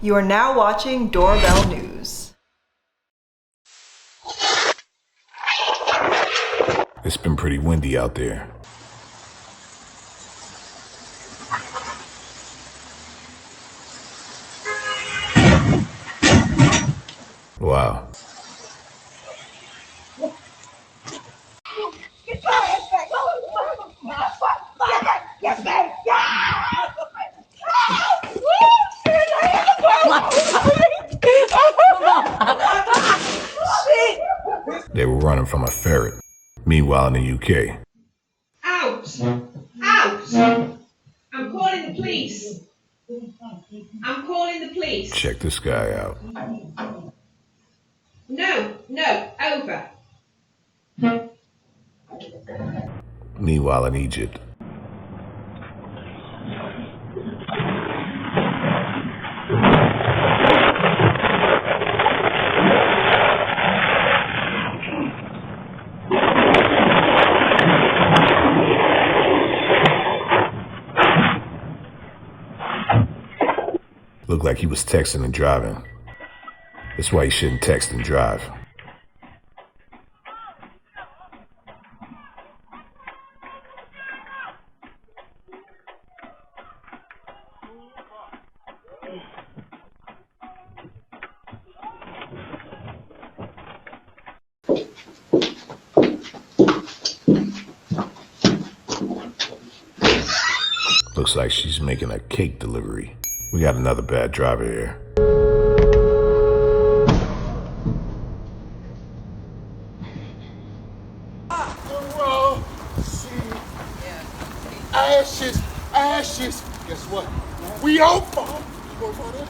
You are now watching Doorbell News. It's been pretty windy out there. Wow. They were running from a ferret. Meanwhile, in the UK. Out! Out! I'm calling the police. I'm calling the police. Check this guy out. No, over. Meanwhile, in Egypt. Looked like he was texting and driving. That's why you shouldn't text and drive. Looks like she's making a cake delivery. We got another bad driver here. Ashes. Guess what? We open. You gonna go there?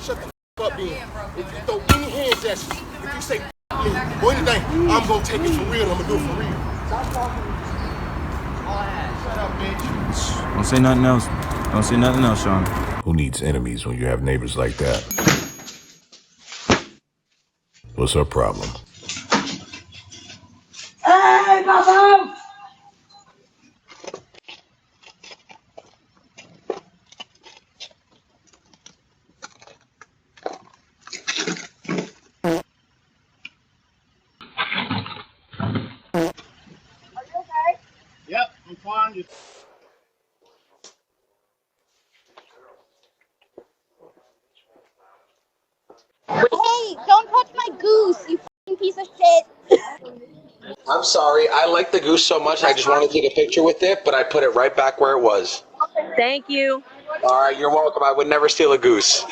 Shut the up, then. If you throw any hands at you, if you say me or anything, I'm gonna take it for real. I'm gonna do it for real. Stop talking. Shut up, bitch. Don't say nothing else. Don't say nothing else, Sean. Who needs enemies when you have neighbors like that? What's her problem? Hey, Papa! Yep, I'm fine. Hey, don't touch my goose, you fucking piece of shit. I'm sorry. I like the goose so much. I just wanted to take a picture with it, but I put it right back where it was. Thank you. All right, you're welcome. I would never steal a goose.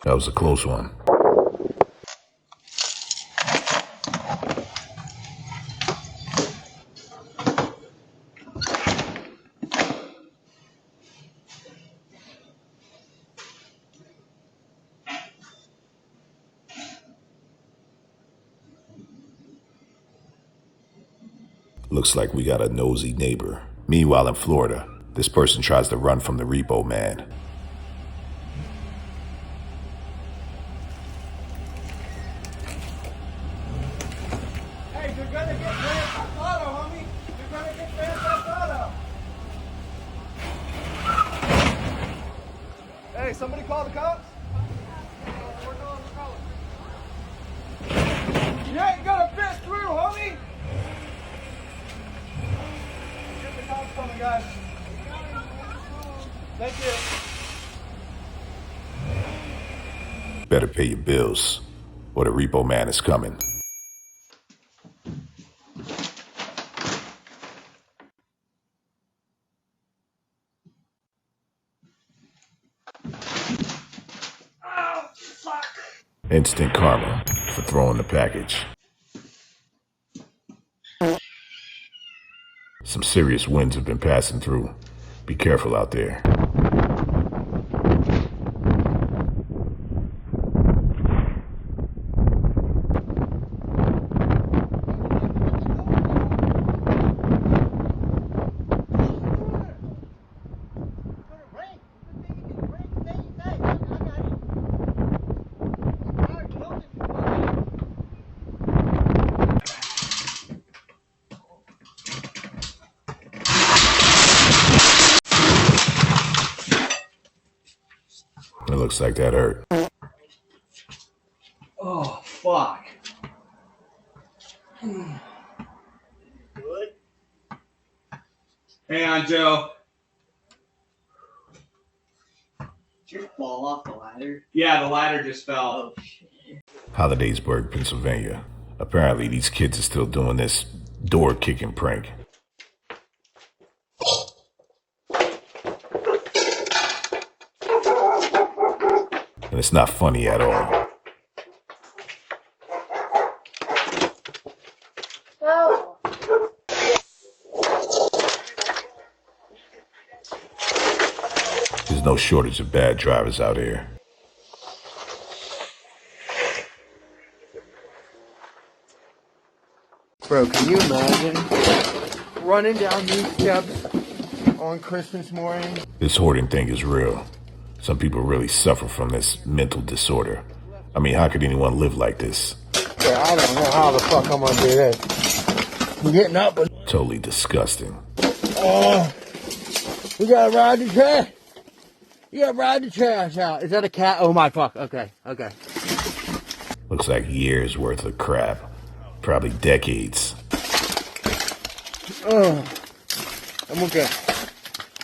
That was a close one. Looks like we got a nosy neighbor. Meanwhile, in Florida, this person tries to run from the repo man. Hey, you're gonna get Grand Theft Auto, homie. You're gonna get Grand Theft Auto. Hey, somebody call the cops? We're calling. You ain't gonna fit through, homie. Get the cops coming, guys. Thank you. Better pay your bills, or the repo man is coming. Instant karma for throwing the package. Some serious winds have been passing through. Be careful out there. It looks like that hurt. Oh, fuck. Good? Hang on, Joe. Did you fall off the ladder? Yeah, the ladder just fell. Oh, shit. Hollidaysburg, Pennsylvania. Apparently, these kids are still doing this door kicking prank. And it's not funny at all. Go. There's no shortage of bad drivers out here. Bro, can you imagine running down these steps on Christmas morning? This hoarding thing is real. Some people really suffer from this mental disorder. I mean, how could anyone live like this? Yeah, I don't know how the fuck I'm gonna do this. I'm getting up, but Totally disgusting. we gotta ride the trash. You gotta ride the trash out. Is that a cat? Oh my fuck. Okay. Looks like years worth of crap. Probably decades. I'm okay.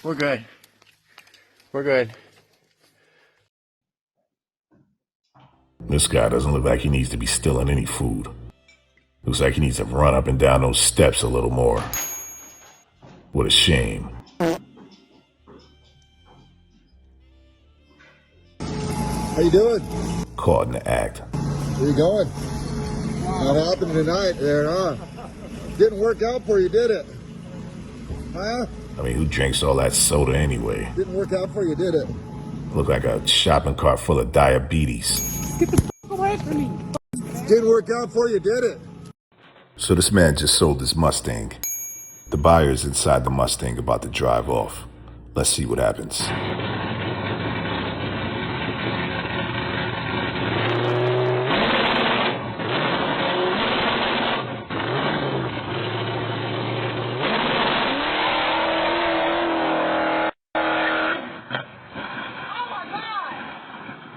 We're good. This guy doesn't look like he needs to be stealing any food. Looks like he needs to run up and down those steps a little more. What a shame. How you doing? Caught in the act. Where you going? What happened tonight there, huh? Didn't work out for you, did it? Huh? I mean, who drinks all that soda anyway? Didn't work out for you, did it? Look like a shopping cart full of diabetes. Didn't work out for you, did it? So this man just sold his Mustang. The buyer is inside the Mustang about to drive off. Let's see what happens.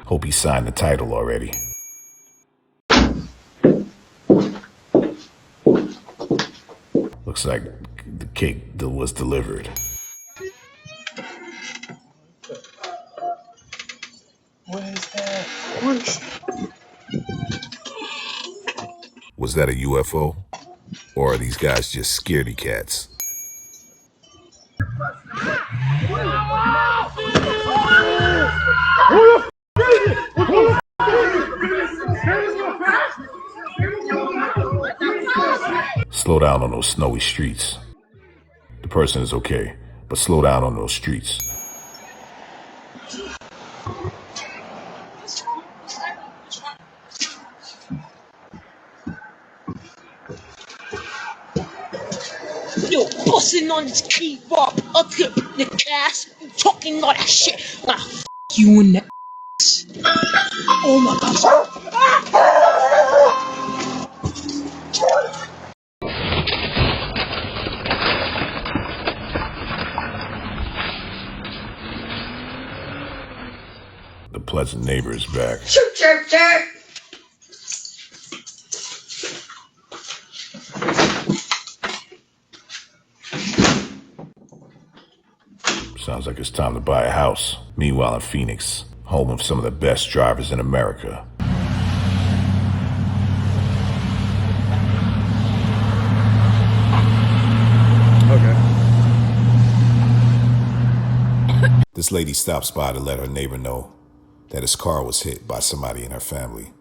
Hope he signed the title already. Looks like the cake was delivered. What is that? Was that a UFO? Or are these guys just scaredy cats? Slow down on those snowy streets. The person is okay, but slow down on those streets. Yo, busting on this kebab, up here in the class, talking all that shit. Ah, f you in the ass. Oh my gosh. The pleasant neighbor is back. Chirp, chirp, chirp. Sounds like it's time to buy a house. Meanwhile in Phoenix, home of some of the best drivers in America. Okay. This lady stops by to let her neighbor know that his car was hit by somebody in her family.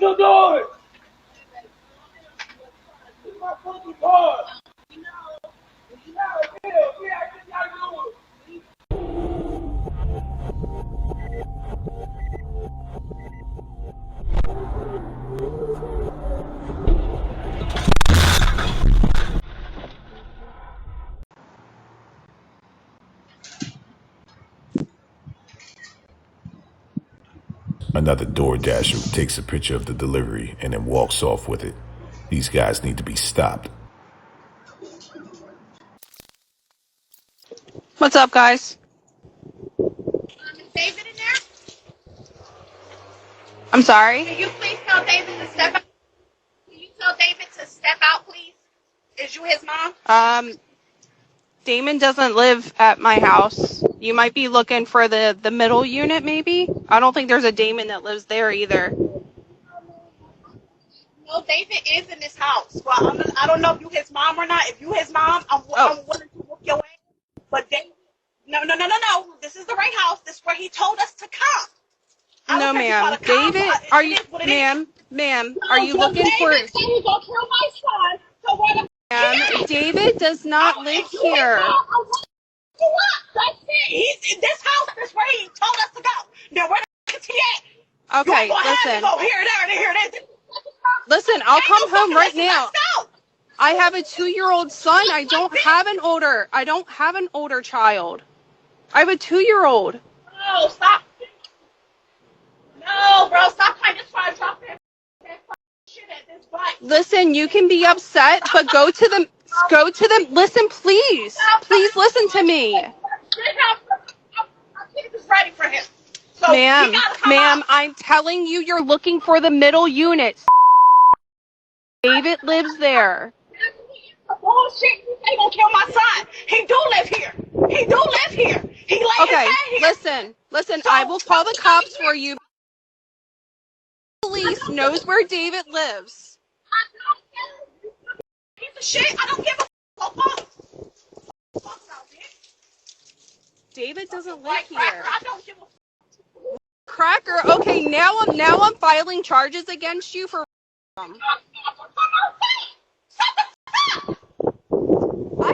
the door! It's my fucking car! Another DoorDasher takes a picture of the delivery and then walks off with it. These guys need to be stopped. What's up, guys? Is David in there? I'm sorry? Can you please tell David to step out? Can you tell David to step out, please? Is you his mom? Damon doesn't live at my house. You might be looking for the middle unit, maybe? I don't think there's a Damon that lives there either. No, David is in this house. Well, I don't know if you his mom or not. If you his mom, I'm willing to whoop your ass. But David, no. This is the right house. This is where he told us to come. No, ma'am. David, are you, ma'am, are you looking for... David said he's gonna kill my son, so where the Ma'am, David does not live here. That's it. He's in this house. That's where he told us to go. Now where the is he at? Okay, listen. Go here, there, and here, there. Listen, I'll come home right now. I have a 2-year-old son. I don't have an older child. I have a 2-year-old. No, stop. No, bro, stop trying to drop that shit at this bike. Listen, you can be upset, but go to the, listen, please. Please listen to me. I'm ready for him. So Ma'am, I'm telling you, you're looking for the middle unit. David lives there. Bullshit, you say gonna kill my son. He do live here. He laid his head here. Listen, I will call the cops for you. Police knows where David lives. Piece of shit, I don't give a fuck. David doesn't live here. I don't give a Cracker, okay, now I'm filing charges against you for I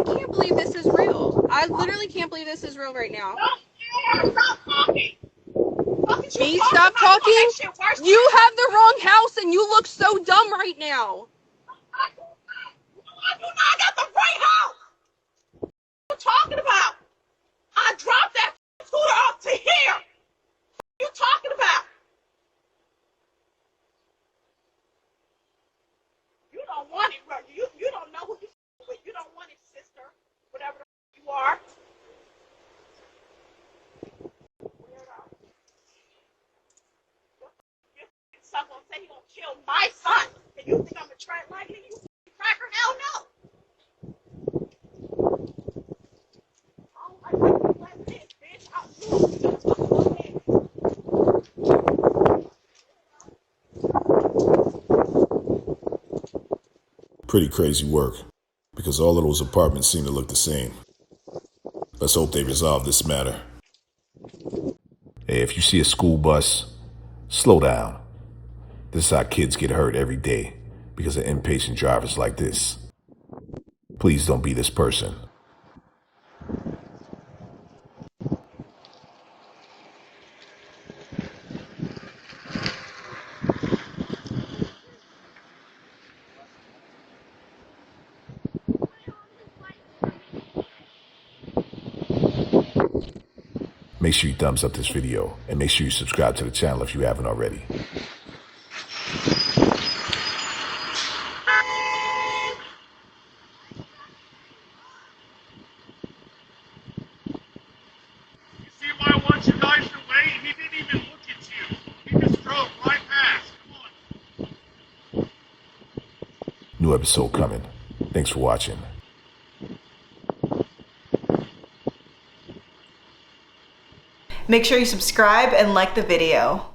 can't believe this is real. I literally can't believe this is real right now. Stop talking. Me stop talking? You have the wrong house and you look so dumb right now. I got the right house. What are you talking about? I dropped that scooter up to here. What are you talking about? You don't want it, bro. You don't know who you with. You don't want it, sister. Whatever the you are. Son gonna say he gonna kill my son. And you think I'm gonna try it like it? You cracker? Hell no. Pretty crazy work, because all of those apartments seem to look the same. Let's hope they resolve this matter. Hey, if you see a school bus, slow down. This is how kids get hurt every day because of impatient drivers like this. Please don't be this person. Make sure you thumbs up this video and make sure you subscribe to the channel if you haven't already. New episode coming. Thanks for watching. Make sure you subscribe and like the video.